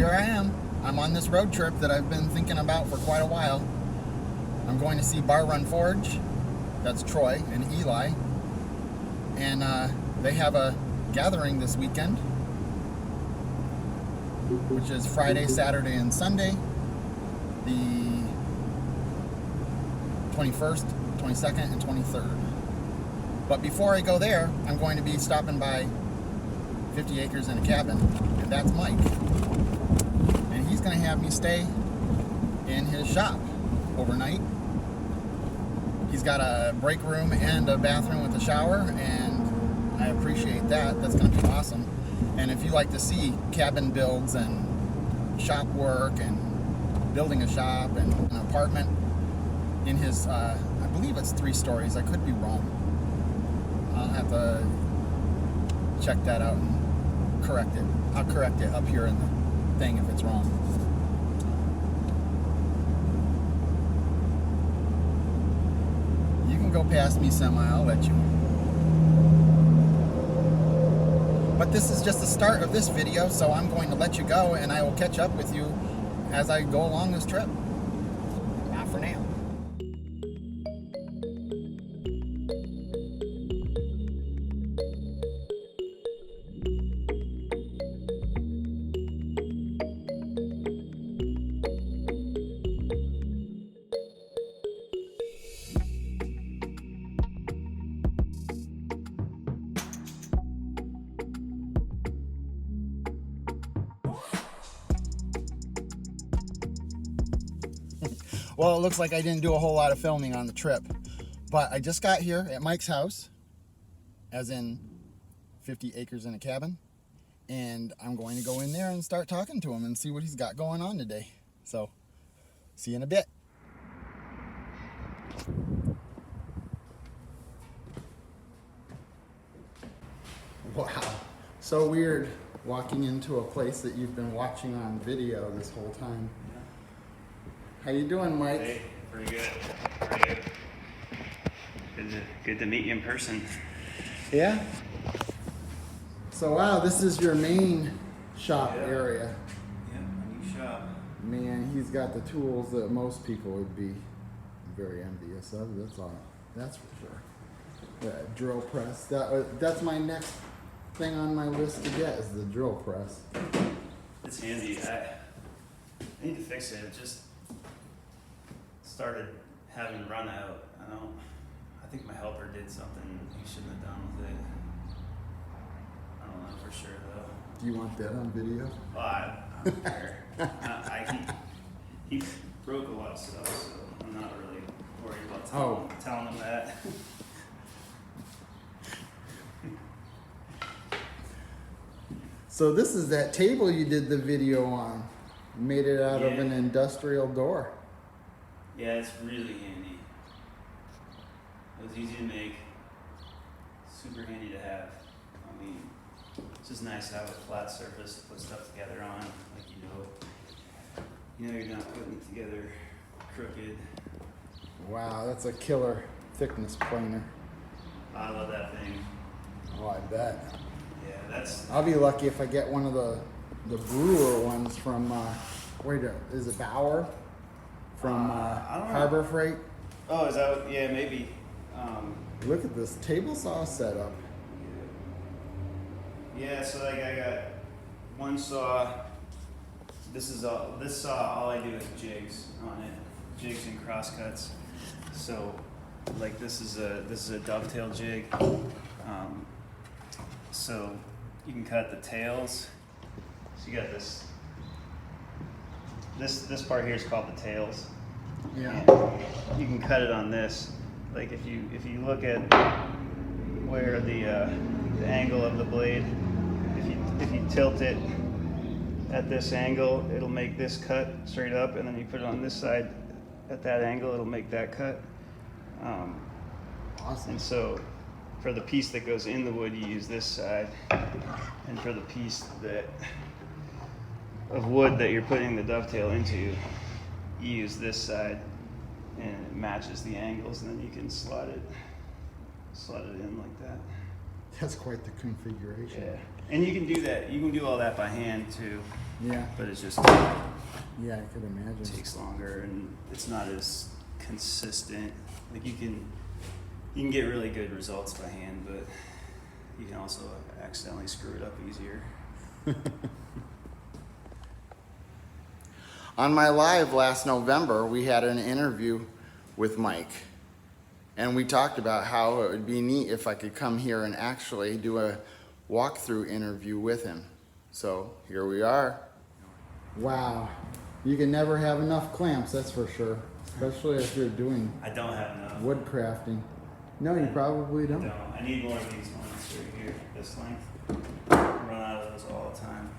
here I am. I'm on this road trip that I've been thinking about for quite a while. I'm going to see Bar Run Forge. That's Troy and Eli. And they have a gathering this weekend, which is Friday, Saturday, and Sunday, the 21st, 22nd, and 23rd. But before I go there, I'm going to be stopping by 50 Acres in a Cabin, and that's Mike. And he's going to have me stay in his shop overnight. He's got a break room and a bathroom with a shower, and I appreciate that. That's going to be awesome. And if you like to see cabin builds and shop work and building a shop and an apartment in his, I believe it's 3 stories. I could be wrong. I'll have to check that out and correct it. I'll correct it up here in the thing if it's wrong. You can go past me semi, I'll let you. But this is just the start of this video, so I'm going to let you go, and I will catch up with you as I go along this trip. Bye for now. Well, it looks like I didn't do a whole lot of filming on the trip, but I just got here at Mike's house, as in 50 Acres in a Cabin, and I'm going to go in there and start talking to him and see what he's got going on today. So, see you in a bit. Wow, so weird walking into a place that you've been watching on video this whole time. How you doing, Mike? Hey, pretty good. Pretty good. Good to meet you in person. Yeah? So wow, this is your main shop area. Yeah, my new shop. Man, he's got the tools that most people would be very envious of. That's for sure. The drill press. That's my next thing on my list to get is the drill press. It's handy. I need to fix it. It just started having run out. I think my helper did something he shouldn't have done with it. I don't know for sure though. Do you want that on video? Well, I don't care. He broke a lot of stuff, so I'm not really worried about telling him that. So this is that table you did the video on. You made it out of an industrial door. Yeah, it's really handy. It was easy to make, super handy to have. I mean, it's just nice to have a flat surface to put stuff together on, like you're not putting it together crooked. Wow, that's a killer thickness planer. I love that thing. Oh, I bet. Yeah, that's. I'll be lucky if I get one of the Brewer ones from, is it Bauer? From Harbor Freight. Oh, is that? Yeah, maybe. Look at this table saw setup. Yeah, so like I got one saw. This saw, all I do is jigs on it, jigs and crosscuts. So, like this is a dovetail jig. So you can cut the tails. So you got this part here is called the tails. Yeah. And you can cut it on this. Like if you look at where the angle of the blade, if you tilt it at this angle, it'll make this cut straight up, and then you put it on this side at that angle, it'll make that cut. Awesome. And so for the piece that goes in the wood, you use this side, and for the piece of wood that you're putting the dovetail into, you use this side, and it matches the angles, and then you can slot it in like that. That's quite the configuration. Yeah, and you can do that. You can do all that by hand too. Yeah. But it's just Yeah, I could imagine. takes longer, and it's not as consistent. Like you can get really good results by hand, but you can also accidentally screw it up easier. On my live last November, we had an interview with Mike. And we talked about how it would be neat if I could come here and actually do a walkthrough interview with him. So here we are. Wow. You can never have enough clamps, that's for sure. Especially if you're doing I don't have enough. wood crafting. No, you probably I don't. don't. I need more of these ones right here, this length. I run out of those all the time.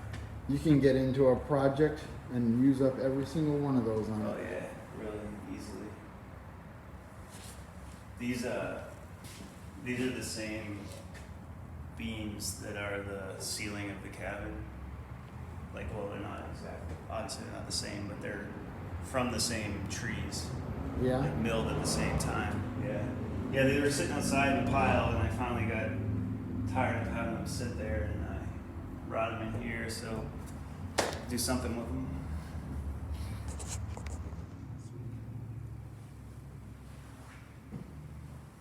You can get into a project and use up every single one of those on Oh it. yeah, really easily. These are the same beams that are the ceiling of the cabin. Like, well, they're not exactly, obviously they're not the same, but they're from the same trees. Yeah? Like milled at the same time. Yeah. Yeah, they were sitting outside in a pile, and I finally got tired of having them sit there, and I brought them in here, so do something with them.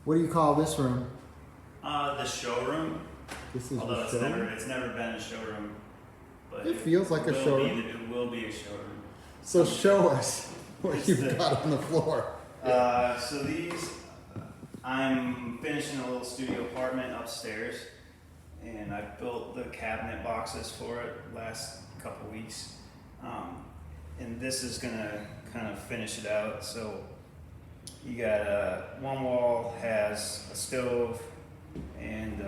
What do you call this room? The showroom. This is Although the it's showroom? never been a showroom, but It feels like a will showroom. It will be a showroom. So show us what It's you've the- got on the floor. So these, I'm finishing a little studio apartment upstairs, and I built the cabinet boxes for it last couple weeks, and this is gonna kind of finish it out. So you got one wall has a stove and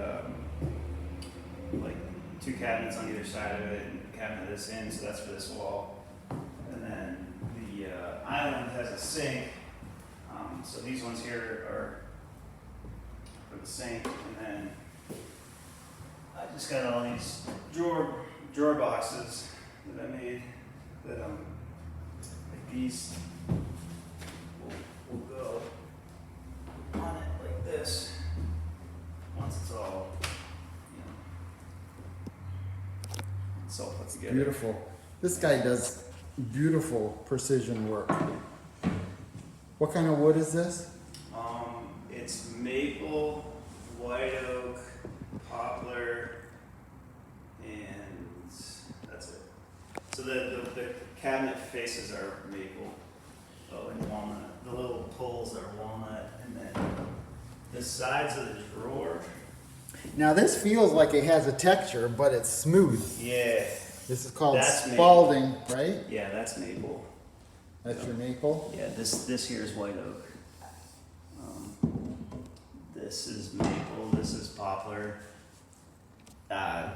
like two cabinets on either side of it, and the cabinet that's in, so that's for this wall. And then the island has a sink, so these ones here are for the sink, and then I just got all these drawer boxes that I made that like these will go on it like this once it's all, it's all put together. Beautiful. This guy does beautiful precision work. What kind of wood is this? It's maple, white oak, poplar, and that's it. So the cabinet faces are maple, and walnut. The little pulls are walnut, and then the sides of the drawer. Now this feels like it has a texture, but it's smooth. Yeah. This is called That's maple. spalding, right? Yeah, that's maple. That's your maple. Yeah, this here is white oak. This is maple. This is poplar. I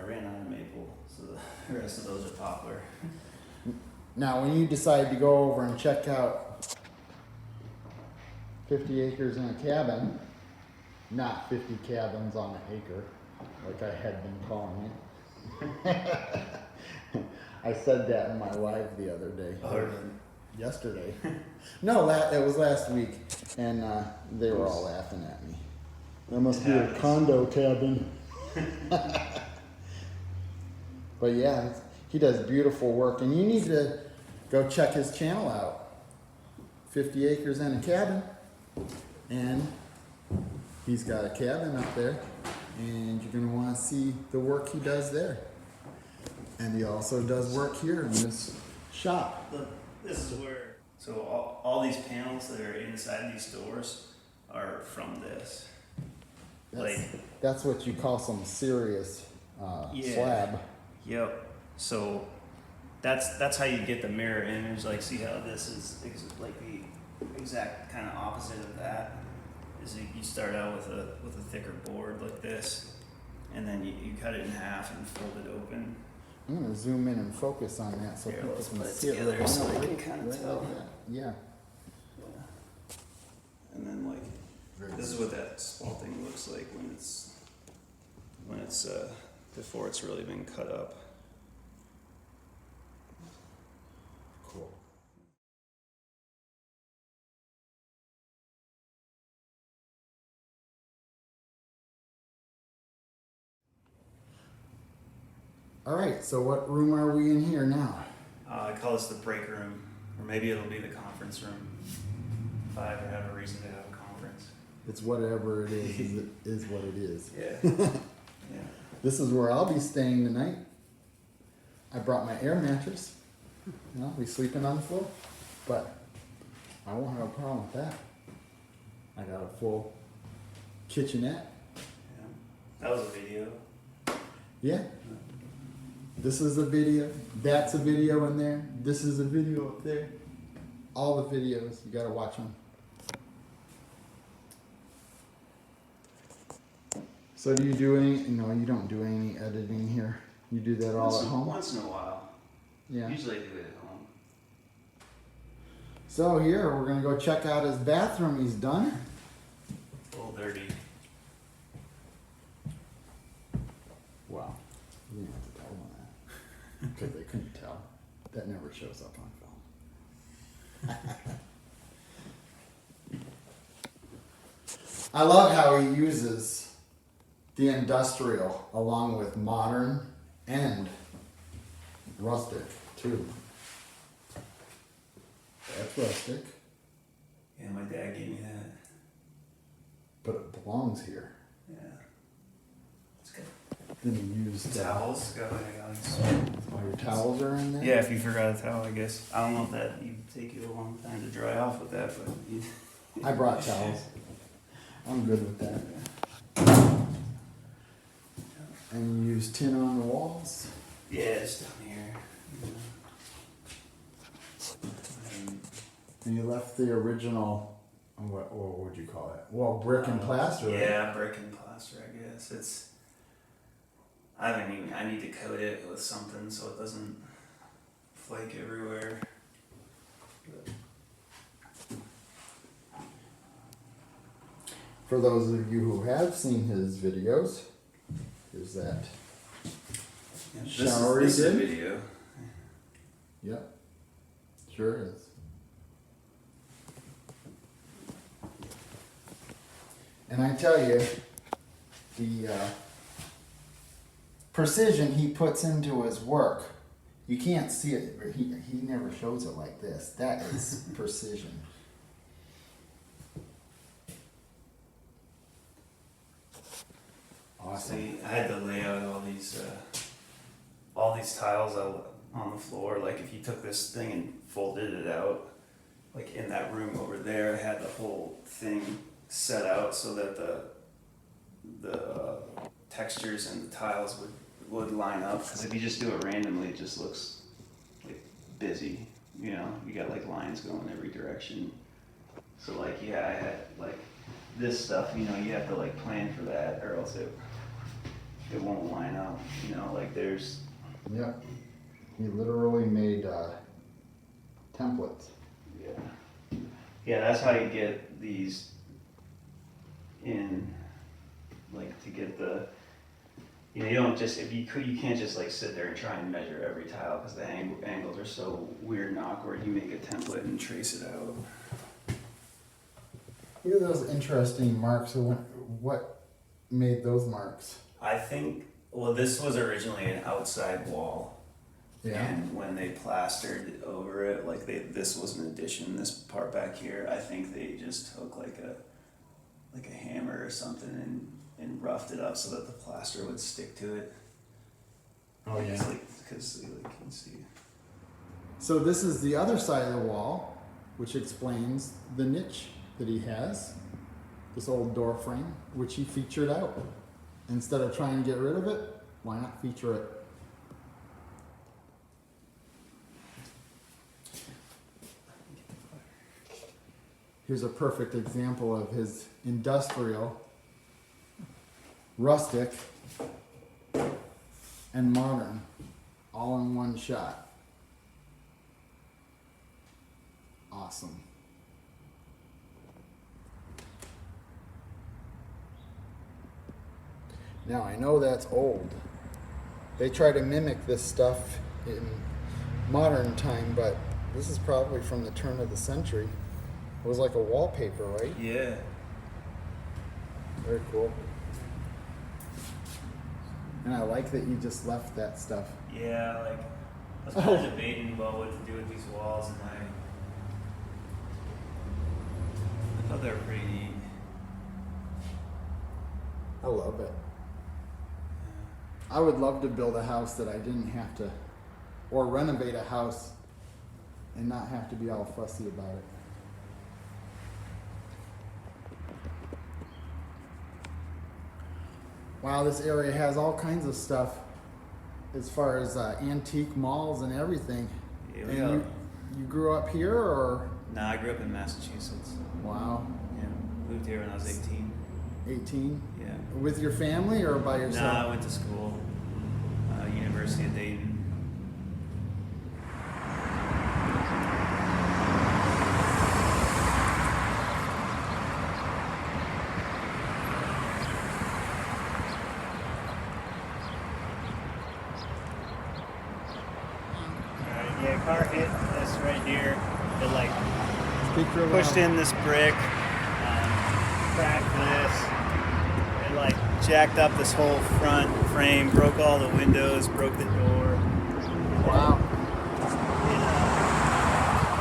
ran out of maple, so the rest of those are poplar. Now, when you decide to go over and check out 50 acres in a cabin, not 50 cabins on an acre, like I had been calling it. I said that in my live the other day. Yesterday. No, it was last week, and they were all laughing at me. That must be a condo cabin. But yeah, he does beautiful work, and you need to go check his channel out. 50 acres and a cabin, and he's got a cabin up there, and you're gonna want to see the work he does there. And he also does work here in this shop. Look, this is where, so all these panels that are inside these doors are from this. That's what you call some serious Yeah. slab. Yep. So that's how you get the mirror image. Like, see how this is like the exact kind of opposite of that. Is you start out with a thicker board like this, and then you cut it in half and fold it open. I'm gonna zoom in and focus on that so Here, people let's can put it see it. together so they Right- can kinda right tell. like that. Yeah. Yeah. And then this is what that spalting looks like when it's before it's really been cut up. All right, so what room are we in here now? I call this the break room, or maybe it'll be the conference room if I ever have a reason to have a conference. It's whatever it is what it is. Yeah. Yeah. This is where I'll be staying tonight. I brought my air mattress. I'll be sleeping on the floor, but I won't have a problem with that. I got a full kitchenette. Yeah. That was a video. Yeah. This is a video. That's a video in there. This is a video up there. All the videos. You gotta watch them. So do you do any? No, you don't do any editing here. You do that all at home? Once in a while. Yeah. Usually I do it at home. So here, we're gonna go check out his bathroom he's done. A little dirty. Wow. You didn't have to tell them that. Because they couldn't tell. That never shows up on film. I love how he uses the industrial along with modern and rustic too. That's rustic, Yeah, my dad gave me that. but it belongs here. Yeah. It's good. Then he used Towels. Got all your towels are in there. Yeah, if you forgot a towel, I guess. I don't know if that would take you a long time to dry off with that, but I brought towels. I'm good with that. And you use tin on the walls. yeah, it's down here. And you left the original, what would you call it? Well, brick and plaster. Right? Yeah, brick and plaster, I guess. It's. I need to coat it with something so it doesn't flake everywhere. But For those of you who have seen his videos, here's that. yeah, Shower this he is a did? video. Yep, sure is. And I tell you, the precision he puts into his work, you can't see it. He never shows it like this. That is precision. Awesome. See, I had to lay out all these tiles out on the floor. Like if you took this thing and folded it out, like in that room over there, I had the whole thing set out so that the textures and the tiles would line up. Because if you just do it randomly, it just looks like busy. You know, you got like lines going every direction. So like, yeah, I had like this stuff. You know, you have to like plan for that, or else it won't line up. You know, like there's. Yep. He literally made templates. Yeah. Yeah, that's how you get these in, like to get the, you know, you don't just, you can't just like sit there and try and measure every tile because the angles are so weird and awkward. You make a template and trace it out. Look at those interesting marks. What made those marks? I think, well, this was originally an outside wall. Yeah. And when they plastered over it, like this was an addition, this part back here, I think they just took like a hammer or something and roughed it up so that the plaster would stick to it. Oh yeah. Because you can see. So this is the other side of the wall, which explains the niche that he has. This old door frame, which he featured out. Instead of trying to get rid of it, why not feature it? Here's a perfect example of his industrial, rustic, and modern, all in one shot. Awesome. Now I know that's old. They try to mimic this stuff in modern time, but this is probably from the turn of the century. It was like a wallpaper, right? Yeah. Very cool. And I like that you just left that stuff. Yeah, like I was kind of debating about what to do with these walls, and I thought they were pretty neat. I love it. I would love to build a house that I didn't have to, or renovate a house and not have to be all fussy about it. Wow, this area has all kinds of stuff as far as antique malls and everything. Yeah, And you grew up here, or? Nah, I grew up in Massachusetts. Wow. Yeah, moved here when I was 18. 18? Yeah. With your family or by yourself? Nah, I went to school, University of Dayton. Yeah, car hit this right here. It like pushed in this brick, cracked this. It like jacked up this whole front frame, broke all the windows, broke the door. Wow.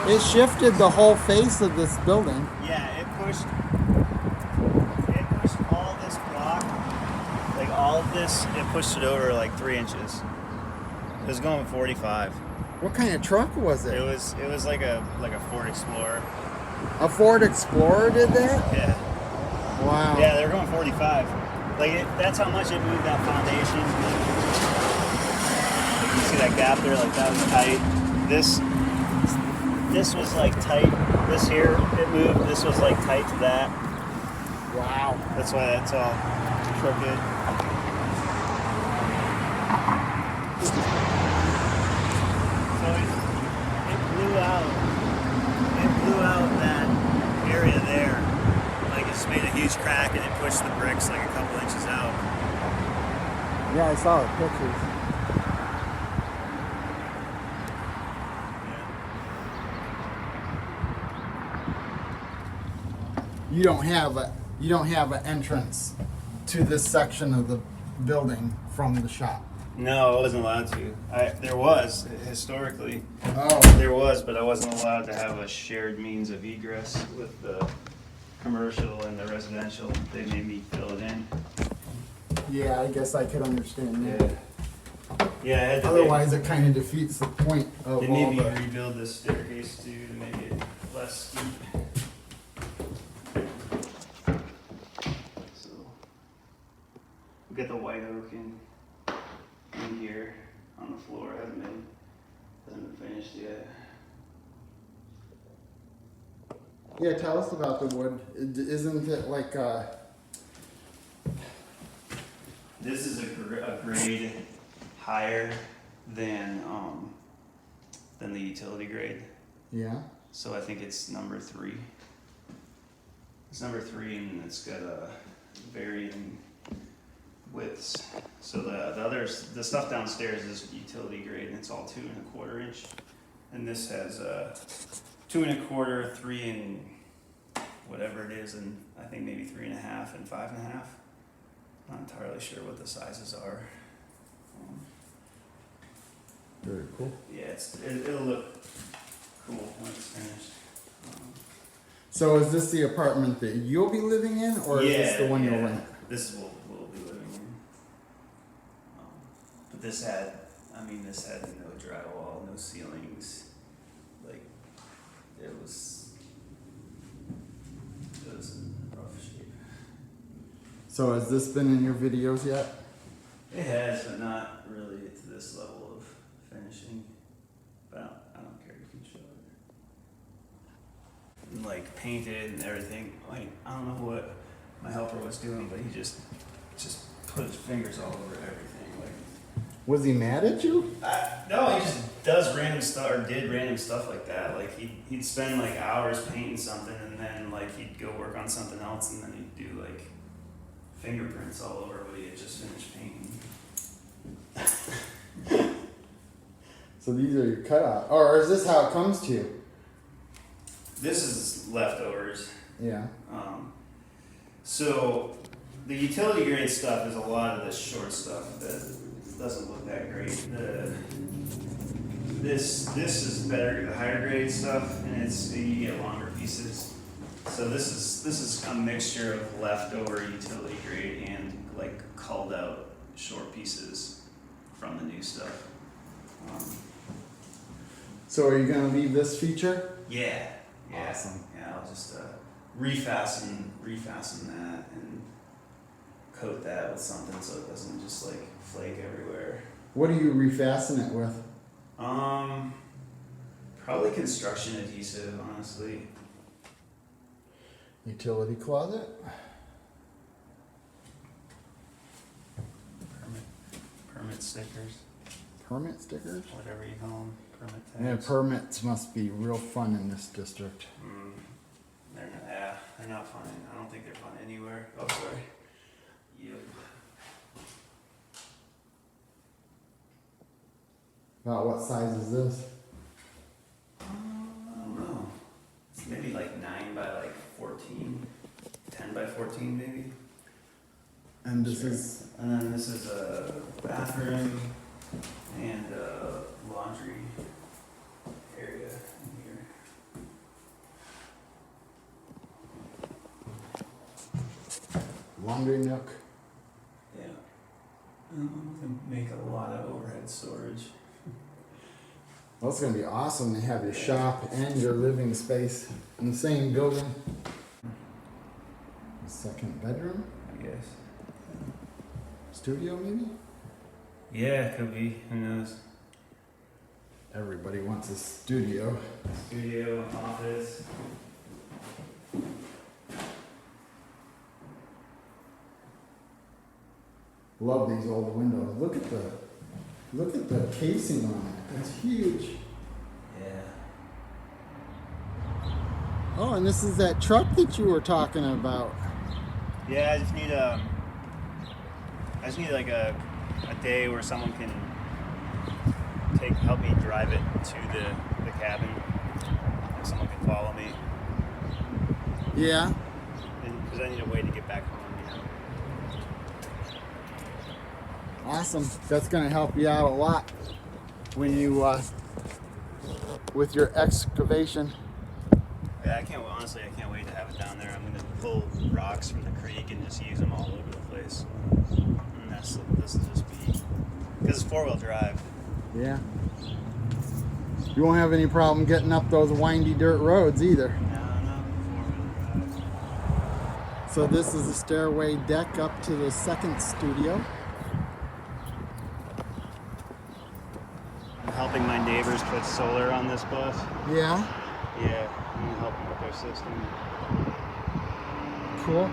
It shifted the whole face of this building. Yeah, it pushed all this block, like all of this, it pushed it over like 3 inches. It was going 45. What kind of truck was it? It was like a Ford Explorer. A Ford Explorer did that? Yeah. Wow. Yeah, they were going 45. Like that's how much it moved that foundation. You see that gap there? Like that was tight. This was like tight. This here, it moved. This was like tight to that. Wow. That's why that's all crooked. So it blew out. It blew out that area there. Like it just made a huge crack, and it pushed the bricks like a couple inches out. Yeah, I saw the pictures. You don't have an entrance to this section of the building from the shop. No, I wasn't allowed to. There was, historically. Oh. There was, but I wasn't allowed to have a shared means of egress with the commercial and the residential. They made me fill it in. Yeah, I guess I could understand that. Yeah, I had to Otherwise, it kind of defeats the point of they all made me the... rebuild this staircase too to make it less steep. So, we got the white oak in here on the floor. Hasn't been finished yet. Yeah, tell us about the wood. Isn't it like This is a grade higher than the utility grade. Yeah. So I think it's number 3. It's number 3, and it's got varying widths. So the stuff downstairs is utility grade, and it's all 2 1/4 inch, and this has 2 1/4, 3 and whatever it is, and I think maybe 3 1/2 and 5 1/2. Not entirely sure what the sizes are. Very cool. Yeah, it'll look cool when it's finished. So is this the apartment that you'll be living in, or is this the one you'll rent? This is what we'll be living in. But this had no drywall, no ceilings. Like it was in rough shape. So has this been in your videos yet? It has, but not really to this level of finishing. But I don't care, you can show it. And like painted and everything. Like I don't know what my helper was doing, but he just put his fingers all over everything. Like Was he mad at you? no, he just does random stuff or did random stuff like that. Like he'd spend like hours painting something, and then like he'd go work on something else, and then he'd do like fingerprints all over what he had just finished painting. So these are your cutout, or is this how it comes to you? This is leftovers. Yeah. So The utility grade stuff is a lot of the short stuff that doesn't look that great. This is better, the higher grade stuff, and you get longer pieces. So this is a mixture of leftover utility grade and like culled out short pieces from the new stuff. So are you gonna leave this feature? Yeah. Awesome. Yeah, I'll just refasten that and coat that with something so it doesn't just like flake everywhere. What do you refasten it with? Probably construction adhesive, honestly. Utility closet. Permit stickers, Permit stickers. whatever you call them, permit Yeah, tags. permits must be real fun in this district. They're not fun. I don't think they're fun anywhere. Oh, sorry. Yep. About what size is this? I don't know. It's maybe like 9 by like 14, 10 by 14 maybe. And this is And then this is a bathroom and a laundry area in here. laundry nook. Yeah. To make a lot of overhead storage. Well, it's gonna be awesome to have your shop and your living space in the same building. A second bedroom, I guess. studio maybe? Yeah, it could be. Who knows? Everybody wants a studio. Studio, office. Love these old windows. Look at the casing on it. It's huge. Yeah. Oh, and this is that truck that you were talking about. Yeah, I just need like a day where someone can help me drive it to the cabin. If someone can follow me. Yeah. Because I need a way to get back home, Awesome. That's going to help you out a lot when you with your excavation. Yeah, I can't wait to have it down there. I'm gonna pull rocks from the creek and just use them all over the place. And this will just be because it's 4-wheel drive. Yeah. You won't have any problem getting up those windy dirt roads either. No, 4-wheel drive. So this is a stairway deck up to the second studio. I'm helping my neighbors put solar on this bus. Yeah. Yeah, I'm helping with their system. Cool.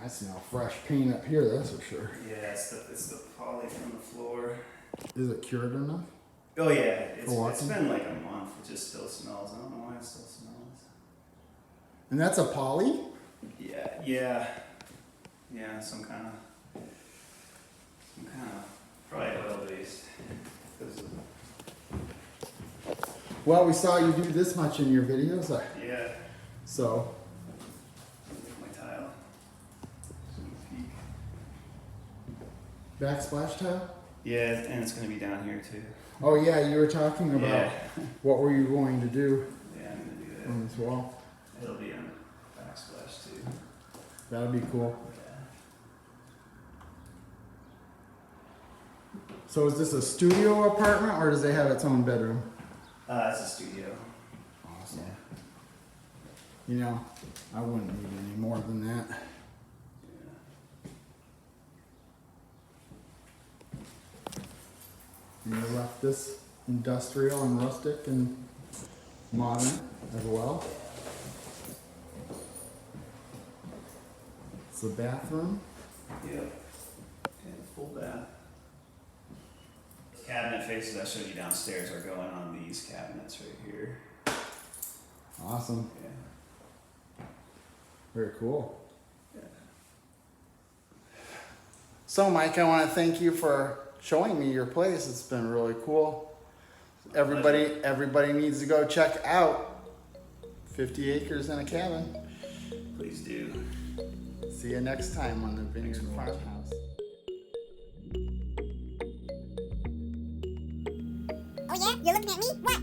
I smell fresh paint up here, that's for sure. Yeah, it's the poly from the floor. Is it cured enough? Oh yeah, it's been like a month. It just still smells. I don't know why it still smells. And that's a poly? Yeah, some kind of probably oil based. Well, we saw you do this much in your videos. Yeah, So, my tile. Peek. backsplash tile? Yeah, and it's gonna be down here too. Oh yeah, you were talking about Yeah. what were you going to do Yeah, I'm gonna do on this wall. that. It'll be on backsplash too. That'll be cool. So is this a studio apartment or does it have its own bedroom? It's a studio. Awesome. You know, I wouldn't need any more than that. You left this industrial and rustic and modern as well. It's the bathroom. Yep. And full bath. Cabinet faces I showed you downstairs are going on these cabinets right here. Awesome. Yeah. Very cool. Yeah. So Mike, I want to thank you for showing me your place. It's been really cool. Everybody needs to go check out 50 Acres and a Cabin. Please do. See you next time on the Vineyard Farmhouse. Oh yeah? You're looking at me? What?